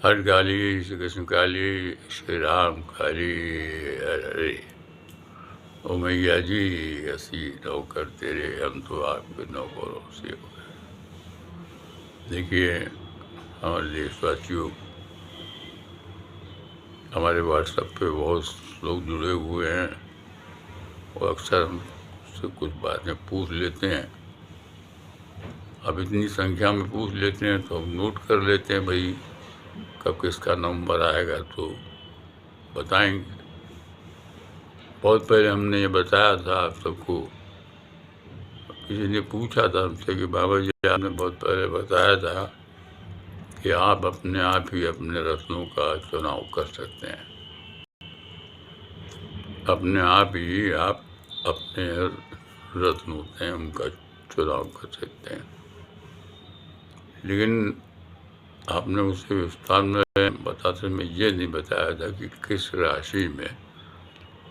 हर गाली श्री कृष्ण काली, श्री राम काली हर हरे। ओ मैया जी असी नौकर तेरे, हम तो आपके नौकरों से हो गए। देखिए हमारे देशवासियों, हमारे व्हाट्सएप पे बहुत लोग जुड़े हुए हैं और अक्सर हमसे कुछ बातें पूछ लेते हैं। अब इतनी संख्या में पूछ लेते हैं तो हम नोट कर लेते हैं, भाई कब किसका नंबर आएगा तो बताएंगे। बहुत पहले हमने ये बताया था आप सबको, किसी ने पूछा था हमसे कि बाबा जी आपने बहुत पहले बताया था कि आप अपने आप ही अपने रत्नों का चुनाव कर सकते हैं, अपने आप ही आप अपने रत्न होते हैं उनका चुनाव कर सकते हैं। लेकिन आपने उसे विस्तार में बताते में ये नहीं बताया था कि किस राशि में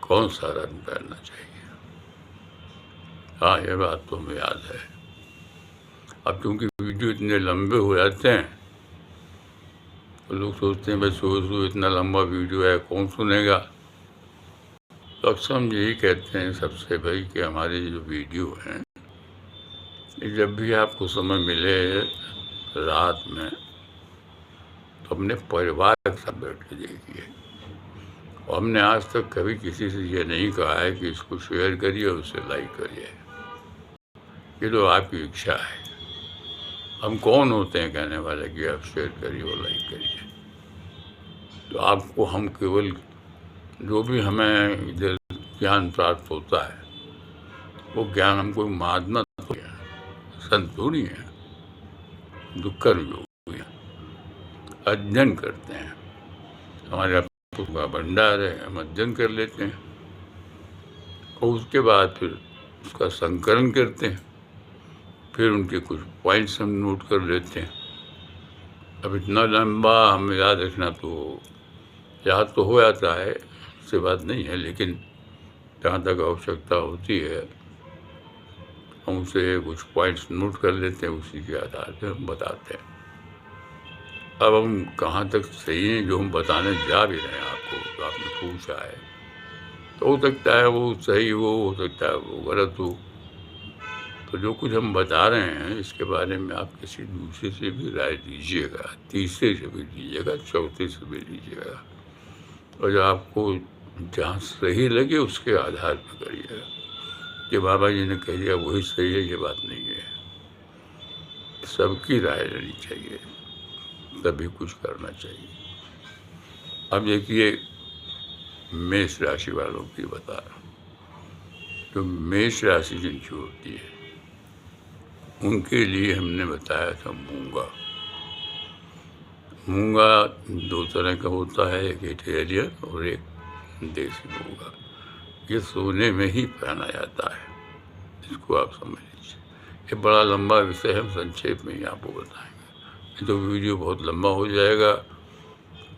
कौन सा रत्न पहनना चाहिए। हाँ, ये बात तो हमें याद है। अब क्योंकि वीडियो इतने लंबे हो जाते हैं तो लोग सोचते हैं भाई सुबह इतना लंबा वीडियो है कौन सुनेगा। तो अक्सर हम यही कहते हैं सबसे भाई कि हमारे जो वीडियो हैं जब भी आपको समय मिले रात में तो अपने परिवार के साथ बैठ के देखिए। और हमने आज तक कभी किसी से ये नहीं कहा है कि इसको शेयर करिए और उसे लाइक करिए, ये तो आपकी इच्छा है। हम कौन होते हैं कहने वाले कि आप शेयर करिए और लाइक करिए। तो आपको हम केवल जो भी हमें इधर ज्ञान प्राप्त होता है वो ज्ञान हमको मादना तो है, संत थोड़ी है, दुक्कर योगी है, अध्ययन करते हैं। हमारे पुस्तक का भंडार है, हम अध्ययन कर लेते हैं और उसके बाद फिर उसका संकलन करते हैं, फिर उनके कुछ पॉइंट्स हम नोट कर लेते हैं। अब इतना लंबा हमें याद रखना तो याद तो हो जाता है, इससे बात नहीं है, लेकिन जहाँ तक आवश्यकता होती है हम उसे कुछ पॉइंट्स नोट कर लेते हैं, उसी के आधार पर हम बताते हैं। अब हम कहाँ तक सही हैं जो हम बताने जा भी रहे हैं आपको, तो आपने पूछा है, तो हो सकता है वो सही हो सकता है वो गलत हो। तो जो कुछ हम बता रहे हैं इसके बारे में आप किसी दूसरे से भी राय लीजिएगा, तीसरे से भी लीजिएगा, चौथे से भी लीजिएगा, और जो आपको जहाँ सही लगे उसके आधार पर करिएगा। कि बाबा जी ने कह दिया वही सही है, ये बात नहीं है। सबकी राय लेनी चाहिए, तभी कुछ करना चाहिए। अब देखिए मेष राशि वालों की बता रहा हूँ। जो मेष राशि जिनकी होती है उनके लिए हमने बताया था मूंगा। मूंगा दो तरह का होता है, एक इटालियन और एक देसी मूंगा। ये सोने में ही पहना जाता है, इसको आप समझ लीजिए। ये बड़ा लंबा विषय है, हम संक्षेप में ही आपको बताएंगे, तो वीडियो बहुत लंबा हो जाएगा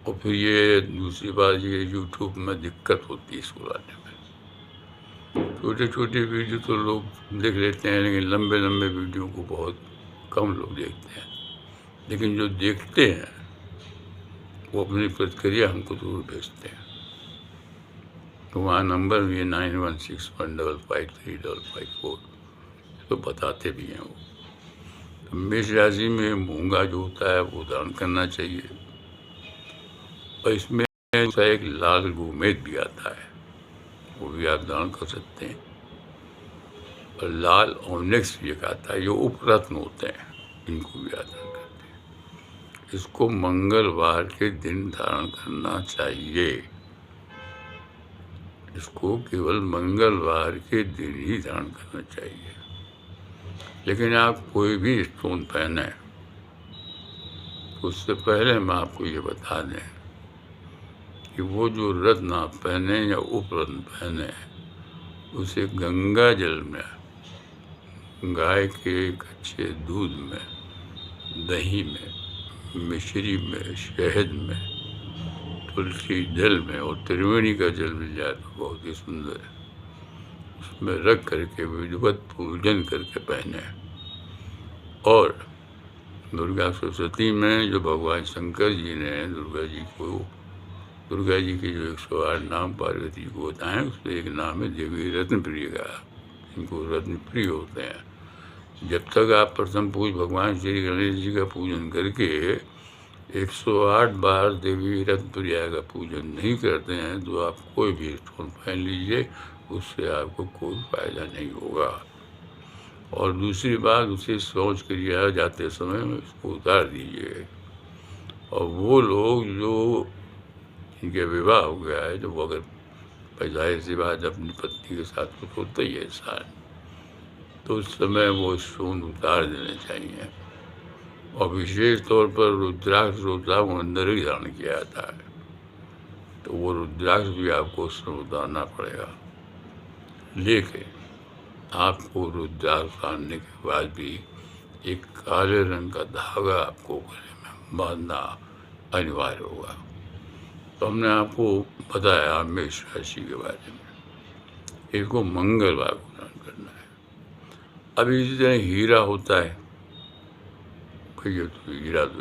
और फिर ये दूसरी बात ये यूट्यूब में दिक्कत होती है इसको लाने में। छोटे छोटे वीडियो तो लोग देख लेते हैं, लेकिन लंबे लंबे वीडियो को बहुत कम लोग देखते हैं। लेकिन जो देखते हैं वो अपनी प्रतिक्रिया हमको जरूर भेजते हैं। तो वहाँ नंबर भी है 9161553554, तो बताते भी हैं वो। तो मेष राशि में मूंगा जो होता है वो दान करना चाहिए। और इसमें एक लाल गोमेद भी आता है, वो भी आप दान कर सकते हैं। और लाल ऑनिक्स भी एक आता है, जो उपरत्न होते हैं, इनको भी आप दान करते हैं। इसको मंगलवार के दिन धारण करना चाहिए। इसको केवल मंगलवार के दिन ही धारण करना चाहिए। लेकिन आप कोई भी स्टोन पहने उससे पहले हम आपको ये बता दें कि वो जो रत्न आप पहने या उपरत्न पहने उसे गंगा जल में, गाय के कच्चे दूध में, दही में, मिश्री में, शहद में, तुलसी जल में और त्रिवेणी का जल मिल जाए तो बहुत ही सुंदर है, उसमें रख करके विधिवत पूजन करके पहने। और दुर्गा सप्तशती में जो भगवान शंकर जी ने दुर्गा जी के जो 108 नाम पार्वती को बताएं, उसमें एक नाम है देवी रत्नप्रिय का, इनको रत्नप्रिय होते हैं। जब तक आप प्रथम पूज भगवान श्री गणेश जी का पूजन करके 108 बार देवी रत्नप्रिया का पूजन नहीं करते हैं तो आप कोई भी स्टोन पहन लीजिए, उससे आपको कोई फायदा नहीं होगा। और दूसरी बात, उसे शौच क्रिया जाते समय में उसको उतार दीजिए। और वो लोग जो जिनके विवाह हो गया है, जो अगर पैदाइश के बाद अपनी पत्नी के साथ कुछ होता ही है इंसान, तो उस समय वो स्टोन उतार देने चाहिए। और विशेष तौर पर रुद्राक्ष होता है, वो अंदर ही धारण किया जाता है, तो वो रुद्राक्ष भी आपको उस समय उतारना पड़ेगा। लेकिन आपको रुद्राक्ष उतारने के बाद भी एक काले रंग का धागा आपको गले में बांधना अनिवार्य होगा। तो हमने आपको बताया मेष राशि के बारे में, इसको मंगलवार को धारण करना है। अब इसी तरह हीरा होता है, भैया तो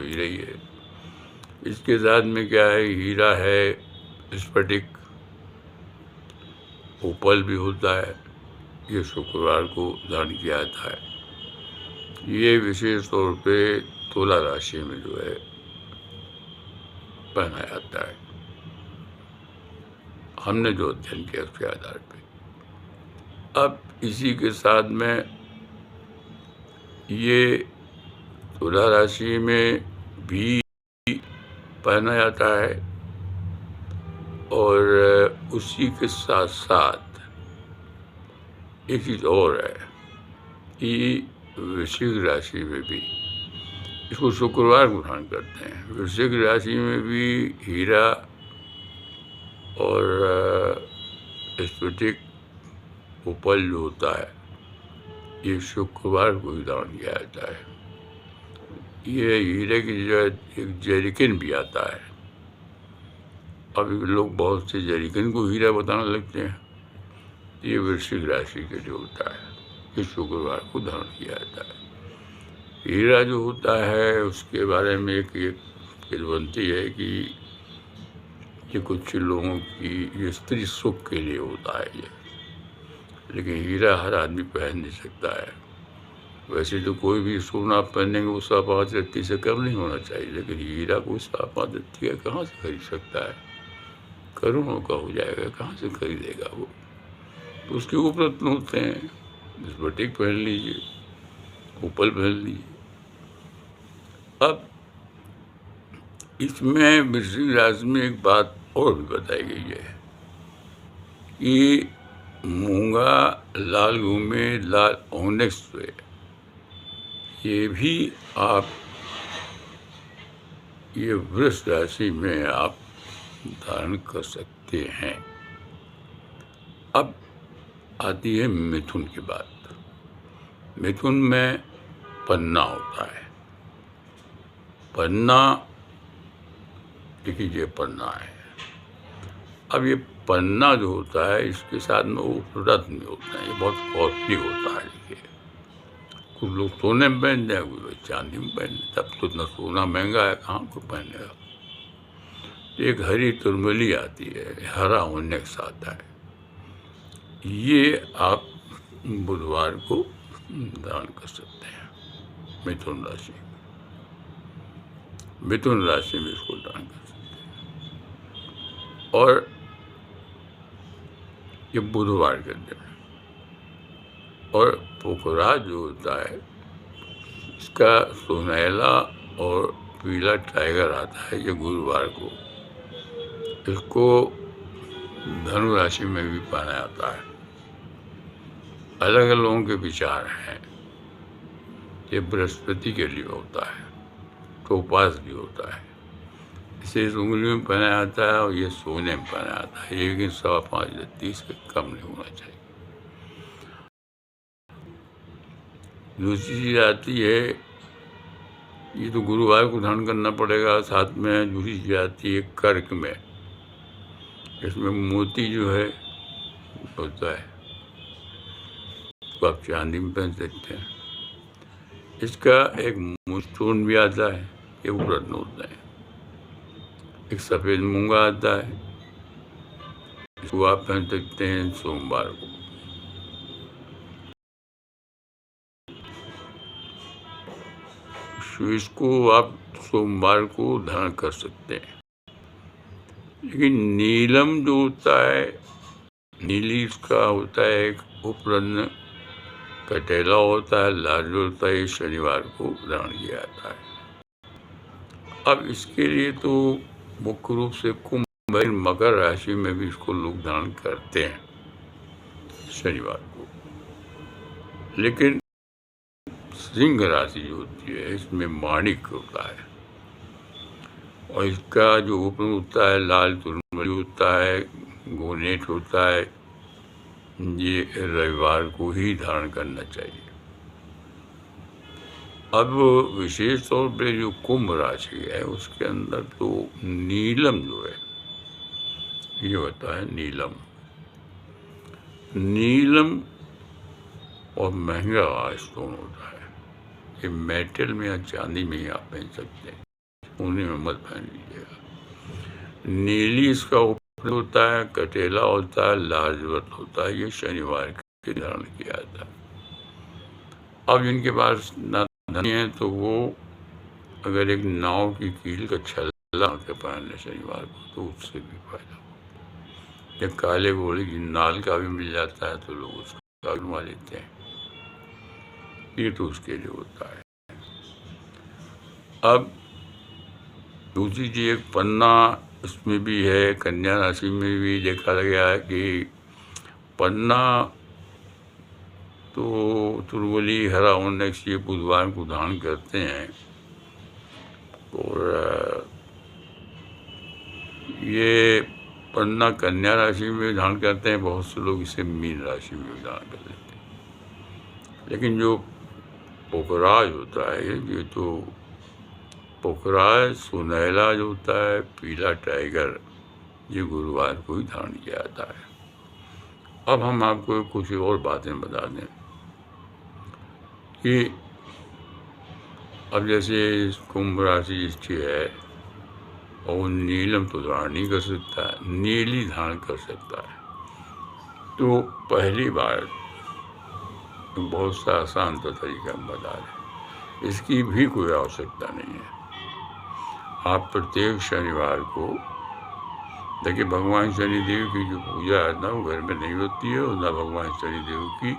हीरा ही है। इसके साथ में क्या है, हीरा है, स्फटिक, ओपल भी होता है, ये शुक्रवार को धारण किया जाता है। ये विशेष तौर पे तुला राशि में जो है पहना जाता है, हमने जो अध्ययन किया उसके आधार पे। अब इसी के साथ में ये तुला राशि में भी पहना जाता है, और उसी के साथ साथ एक चीज़ और है कि वृश्चिक राशि में भी इसको शुक्रवार को धारण करते हैं। वृश्चिक राशि में भी हीरा और स्फटिक, ओपल जो होता है, ये शुक्रवार को ही धारण किया जाता है। ये हीरे की जगह एक जेरिकिन भी आता है। अब लोग बहुत से जेरिकिन को हीरा बताने लगते हैं। ये वृश्चिक राशि के जो होता है, ये शुक्रवार को धारण किया जाता है। हीरा जो होता है उसके बारे में एक किंवदंती है कि ये कुछ लोगों की ये स्त्री सुख के लिए होता है ये, लेकिन हीरा हर आदमी पहन नहीं सकता है। वैसे तो कोई भी सोना पहनेंगे वो 105 रत्ती से कम नहीं होना चाहिए, लेकिन हीरा को 105 रत्ती का कहाँ से खरीद सकता है? करोड़ों का हो जाएगा, कहाँ से खरीदेगा वो? तो उसके ऊपर रत्न होते हैं, स्फटिक पहन लीजिए, ओपल पहन लीजिए। अब इसमें वृश्चिक राशि में एक बात और भी बताई गई है कि मूंगा लाल घूमे लाल ओनेक्स पे, ये भी आप ये वृष राशि में आप धारण कर सकते हैं। अब आती है मिथुन की बात। मिथुन में पन्ना होता है। पन्ना देखिए, पन्ना है। अब ये पन्ना जो होता है, इसके साथ में वो रत्न भी होता है, ये बहुत कॉस्टली होता है। देखिए, कुछ लोग सोने में पहनते हैं, कुछ चांदी में पहनते हैं। तब तो इतना सोना महंगा है, कहाँ को पहनेगा। एक हरी तुरमली आती है, हरा ओनेक्स आता है, ये आप बुधवार को दान कर सकते हैं। मिथुन राशि में इसको दान कर सकते हैं। और ये बुधवार के दिन। और पोखरा जो होता है, इसका सुनहला और पीला टाइगर आता है, ये गुरुवार को। इसको धनु राशि में भी पाया जाता है। अलग अलग लोगों के विचार हैं। ये बृहस्पति के लिए होता है, टोपास भी होता है, इसे इस उंगली में पहना जाता है, और ये सोने में पहना जाता है। लेकिन 5.25 रत्ती से कम नहीं होना चाहिए। दूसरी चीज़ आती है, ये तो गुरुवार को धारण करना पड़ेगा। साथ में दूसरी चीज़ आती है कर्क में, इसमें मोती जो है होता है, तो आप चांदी में पहन सकते हैं। इसका एक मूंछटून भी आता है, ये व्रत होता है। एक सफ़ेद मूंगा आता है, इसको आप पहन सकते हैं सोमवार को। इसको आप सोमवार को धारण कर सकते हैं। लेकिन नीलम जो होता है, नीली इसका होता है एक उपरत्न, कटेला होता है, लाल जो होता है, शनिवार को धारण किया जाता है। अब इसके लिए तो मुख्य रूप से कुंभ मकर राशि में भी इसको लोग धारण करते हैं शनिवार को। लेकिन सिंह राशि जो होती है, इसमें माणिक होता है और इसका जो उपन होता है लाल तुरमरी होता है, गोनेट होता है, ये रविवार को ही धारण करना चाहिए। अब विशेष तौर पे जो कुंभ राशि है उसके अंदर तो नीलम जो है, ये होता है नीलम। नीलम और महंगा स्टोन होता है, ये मेटल में या चांदी में ही आप पहन सकते हैं, सोने में मत पहन लीजिएगा। नीली इसका उपयोग होता है, कटेला होता है, लाजवत होता है, ये शनिवार के धारण किया जाता है। अब जिनके पास ना धनी है तो वो अगर एक नाव की कील का छल्ला के पहन ले शनिवार को तो उससे भी फायदा हो। या काले घोड़े की नाल का भी मिल जाता है तो लोग उसका बनवा लेते हैं, ये तो उसके लिए होता है। अब दूसरी चीज एक पन्ना इसमें भी है, कन्या राशि में भी देखा गया है कि पन्ना तो तुरवली हरा होने से बुधवार को धारण करते हैं। और ये पन्ना कन्या राशि में धारण करते हैं, बहुत से लोग इसे मीन राशि में धारण कर लेते हैं। लेकिन जो पोखराज होता है, ये तो पोखराज सुनहला जो होता है, पीला टाइगर, ये गुरुवार को ही धारण किया जाता है। अब हम आपको कुछ और बातें बता दें कि अब जैसे कुंभ राशि जिसकी है और नीलम तो धारण नहीं कर सकता है, नीली धारण कर सकता है। तो पहली बार बहुत सा आसान तरीका हम बता रहे, इसकी भी कोई आवश्यकता नहीं है। आप प्रत्येक शनिवार को देखिए, भगवान शनिदेव की जो पूजा है ना वो घर में नहीं होती है, और ना भगवान शनिदेव की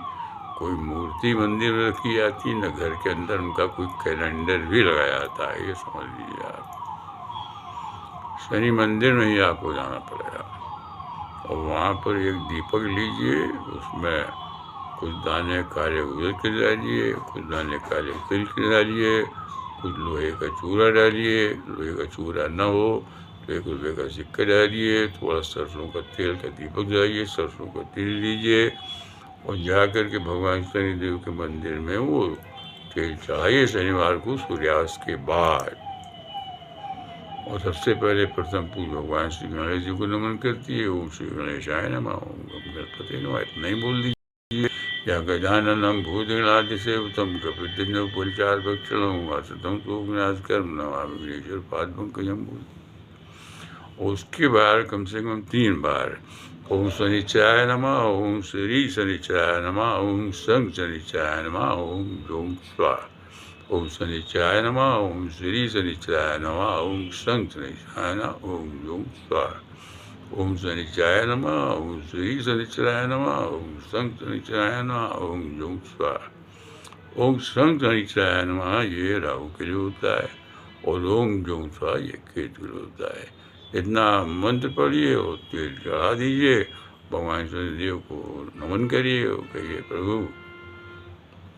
कोई मूर्ति मंदिर में रखी जाती है, न घर के अंदर उनका कोई कैलेंडर भी लगाया जाता है, ये समझ लीजिए आप। शनि मंदिर में ही आपको जाना पड़ेगा और वहाँ पर एक दीपक लीजिए, उसमें कुछ दाने काले उड़द के डालिए, कुछ दाने काले तिल के डालिए, कुछ लोहे का चूरा डालिए, लोहे का चूरा न हो तो 1 रुपये का सिक्का डालिए, थोड़ा सरसों का तेल का दीपक डालिए, सरसों का तेल लीजिए और जा कर के भगवान शनिदेव के मंदिर में वो तेल चढ़ाइए शनिवार को सूर्यास्त के बाद। और सबसे पहले प्रथम पूजा भगवान श्री गणेश जी को नमन करती है, ओम श्री गणेशाय नमः, ओम गणपति नमः, इतना ही बोल दीजिए। या गजाननम भूतगणाधिसेवितं कपितजं परिचारभक्षणं वासुदेवं सोमनाथकरं नमामि विघ्नेश्वर पादपंकजं बोल। उसके बाद कम से कम 3 बार ओम शनिचराय नमः, ओम श्री शनिचराय नमः, ओम शं शनिचराय नमः, ओम जों स्वाहा। ओम शनिचराय नमः, ओम श्री शनिचराय नमः, ओम शं शनिचराय नमः, ओम जों स्वाहा। ओम शनिचराय नमः, ओम श्री शनिचराय नमः, ओम शं शनिचराय नमः, ओम जों स्वाहा। ओम शं शनिचराय नमः ये राहु के लिए होता है और ओम जों स्वाहा ये केतु के लिए होता है। इतना मंत्र पढ़िए और तेल चढ़ा दीजिए, भगवान शनिदेव को नमन करिए और कहिए प्रभु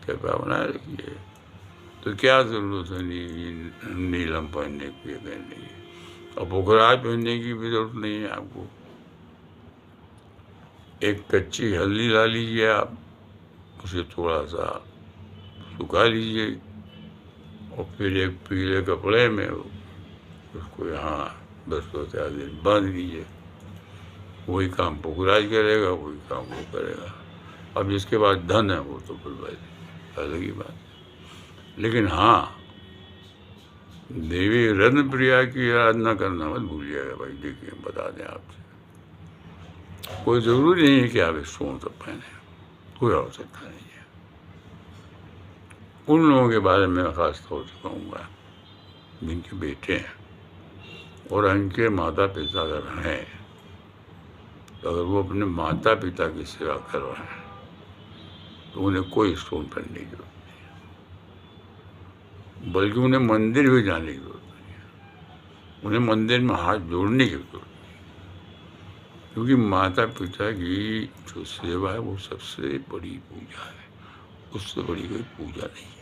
कृपा बनाए रखिए। तो क्या जरूरत है नीलम पहनने की, पहनने की, और पोखराज पहनने की भी जरूरत नहीं है आपको। एक कच्ची हल्दी ला लीजिए आप, उसे थोड़ा सा सुखा लीजिए और फिर एक पीले कपड़े में उसको यहाँ 10-4 दिन बांध लीजिए। वही काम पोखराज करेगा, वही काम वो करेगा। अब जिसके पास धन है वो तो फिर भाई अलग ही बात है। लेकिन हाँ, देवी रत्न प्रिया की आराधना करना मत भूलिएगा भाई। देखिए, बता दें आपसे, कोई ज़रूरी नहीं है कि आप स्टोन सब पहने, कोई आवश्यकता नहीं है। उन लोगों के बारे में ख़ास तौर से कहूँगा जिनके बेटे हैं और उनके माता पिता अगर हैं, तो अगर वो अपने माता पिता की सेवा कर रहे हैं तो उन्हें कोई स्टोन पहनने की जरूरत नहीं है, बल्कि उन्हें मंदिर भी जाने की जरूरत नहीं है, उन्हें मंदिर में हाथ जोड़ने की जरूरत नहीं, क्योंकि माता पिता की जो सेवा है वो सबसे बड़ी पूजा है, उससे बड़ी कोई पूजा नहीं है।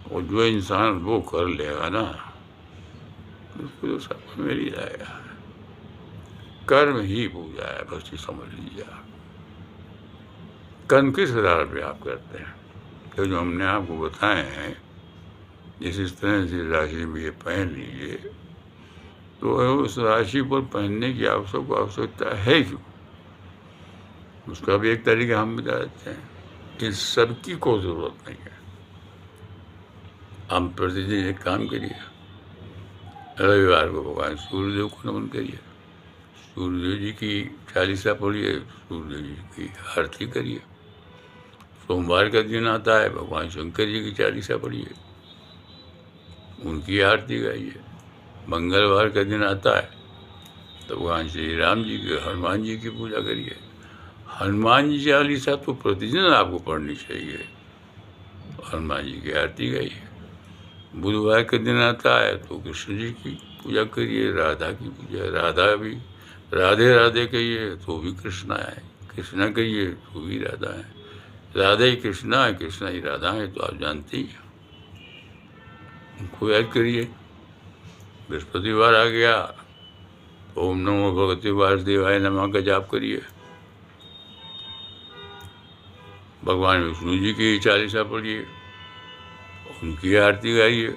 और जो इंसान वो कर लेगा ना, उसको तो सब मिल ही जाएगा। कर्म ही पूजा है, बस ये समझ लीजिए आप। कर्म किस आधार पे आप करते हैं, तो जो हमने आपको बताए हैं, जिस तरह से राशि में ये पहन लीजिए, तो उस राशि पर पहनने की आवश्यकता है क्यों, उसका भी एक तरीका हम बता देते हैं। इन सबकी को ज़रूरत नहीं है। आप प्रतिदिन एक काम करिए, रविवार को भगवान सूर्यदेव को नमन करिए, सूर्यदेव जी की चालीसा पढ़िए, सूर्यदेव जी की आरती करिए। सोमवार का दिन आता है, भगवान शंकर जी की चालीसा पढ़िए, उनकी आरती गाइए। मंगलवार का दिन आता है तो भगवान श्री राम जी की, हनुमान जी की पूजा करिए। हनुमान जी चालीसा तो प्रतिदिन आपको पढ़नी चाहिए, हनुमान जी की आरती गाइए। बुधवार का दिन आता है तो कृष्ण जी की पूजा करिए, राधा की पूजा, राधा भी राधे राधे कहिए तो भी कृष्णा है, कृष्णा कहिए तो भी राधा है, राधा ही कृष्णा है, कृष्णा ही राधा है, तो आप जानते ही हैं, उनको याद करिए। बृहस्पतिवार आ गया, ओम नमो भगवते वासुदेवाय नमः का जाप करिए। भगवान विष्णु जी की चालीसा पढ़िए, उनकी आरती गाइए।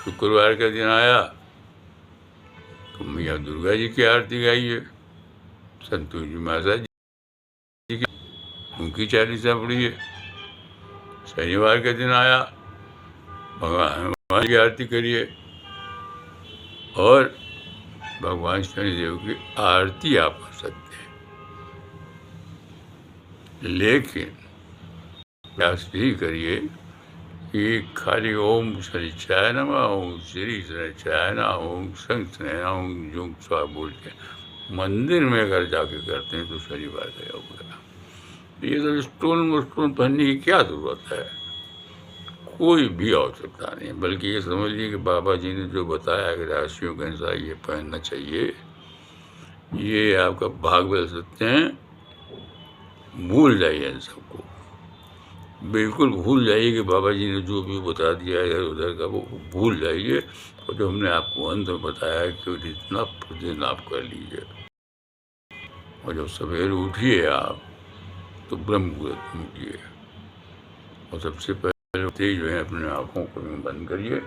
शुक्रवार का दिन आया तो मैया दुर्गा जी की आरती गाइए, संतोष जी माता जी की, उनकी चालीसा पढ़िए। शनिवार का दिन आया, भगवान की आरती करिए और भगवान शनिदेव की आरती आप कर सकते हैं। लेकिन प्रयास यही करिए कि खाली ओम शनिचाय नमः, ओम श्री शनिचाय नमः, ओम शंकर, ओम जुंग स्वा बोल के मंदिर में अगर जाके करते हैं तो शनिवार का योग होगा। ये तो स्टोन पहनने की क्या ज़रूरत है, कोई भी आवश्यकता नहीं है। बल्कि ये समझिए कि बाबा जी ने जो बताया कि राशियों के अनुसार ये पहनना चाहिए, ये आपका भाग बदल सकते हैं। भूल जाइए इन सबको, बिल्कुल भूल जाइए कि बाबा जी ने जो भी बता दिया इधर उधर का, वो भूल जाइए। और जो हमने आपको अंत में बताया कि इतना प्रतिदिन आप कर लीजिए, और जब सवेरे उठिए आप तो ब्रह्म मुहूर्त में उठिए, और सबसे पहले उठते जो है अपने आँखों को बंद करिए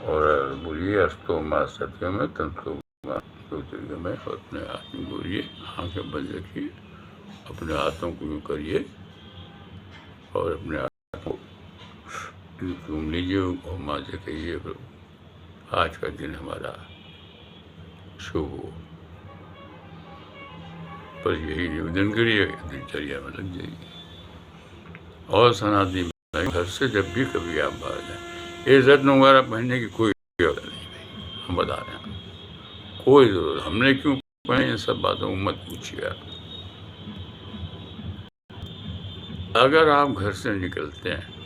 और बोलिए अस्तो माँ सत्यम में तंत्रो में, और अपने हाथ में बोलिए, आँखें बंद रखिए, अपने हाथों को यूँ करिए और अपने हाथ को चूम लीजिए और माँ से कहिए आज का दिन हमारा शुभ हो। पर यही निवेदन करिए, दिनचर्या में लग जाइए। और सनातनी घर से जब भी कभी आप बाहर जाए, ये रत्न वगैरह पहनने की कोई जरूरत नहीं भाई, हम बता रहे हैं, कोई जरूरत। हमने क्यों पहने इन सब बातों को मत पूछिए आप। अगर आप घर से निकलते हैं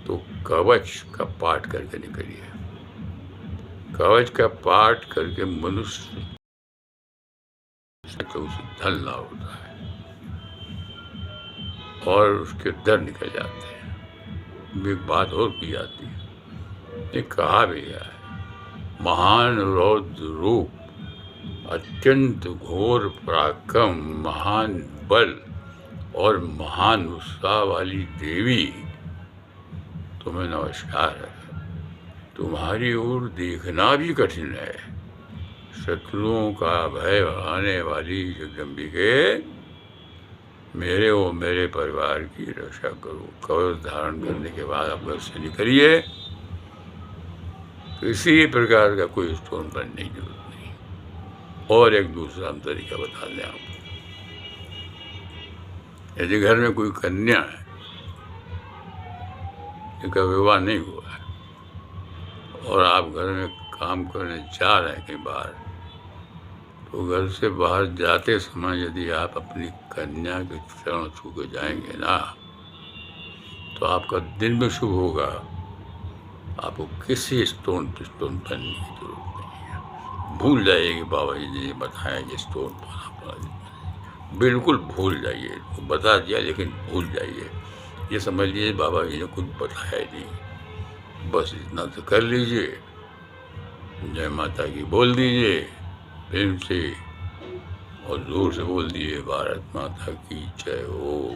तो कवच का पाठ करके निकलिए। कवच का पाठ करके मनुष्य तो उसे धन लाभ होता है और उसके डर निकल जाते हैं। एक बात और की जाती है, ये कहा भी गया है, महान रौद्र रूप, अत्यंत घोर पराक्रम, महान बल और महान उत्साह वाली देवी, तुम्हें नमस्कार है। तुम्हारी ओर देखना भी कठिन है। शत्रुओं का भय बढ़ाने वाली जगदम्बिके, मेरे और मेरे परिवार की रक्षा करो। कवच धारण करने के बाद आप घर से निकलिए, किसी प्रकार का कोई स्टोन बनने की जरूरत नहीं। और एक दूसरा हम तरीका बता दें आपको। यदि घर में कोई कन्या है जिनका विवाह नहीं हुआ है और आप घर में काम करने जा रहे हैं कहीं बाहर, तो घर से बाहर जाते समय यदि आप अपनी कन्या के चरण छू के जाएंगे ना, तो आपका दिन भी शुभ होगा। आपको किसी स्टोन बनने की जरूरत नहीं है। भूल जाइए कि बाबा जी ने बताया कि स्टोन बना, बिल्कुल भूल जाइए। वो बता दिया लेकिन भूल जाइए। ये समझ लीजिए बाबा जी ने कुछ बताया नहीं। बस इतना तो कर लीजिए, जय माता की बोल दीजिए प्रेम से, और जोर से बोल दिए भारत माता की जय हो।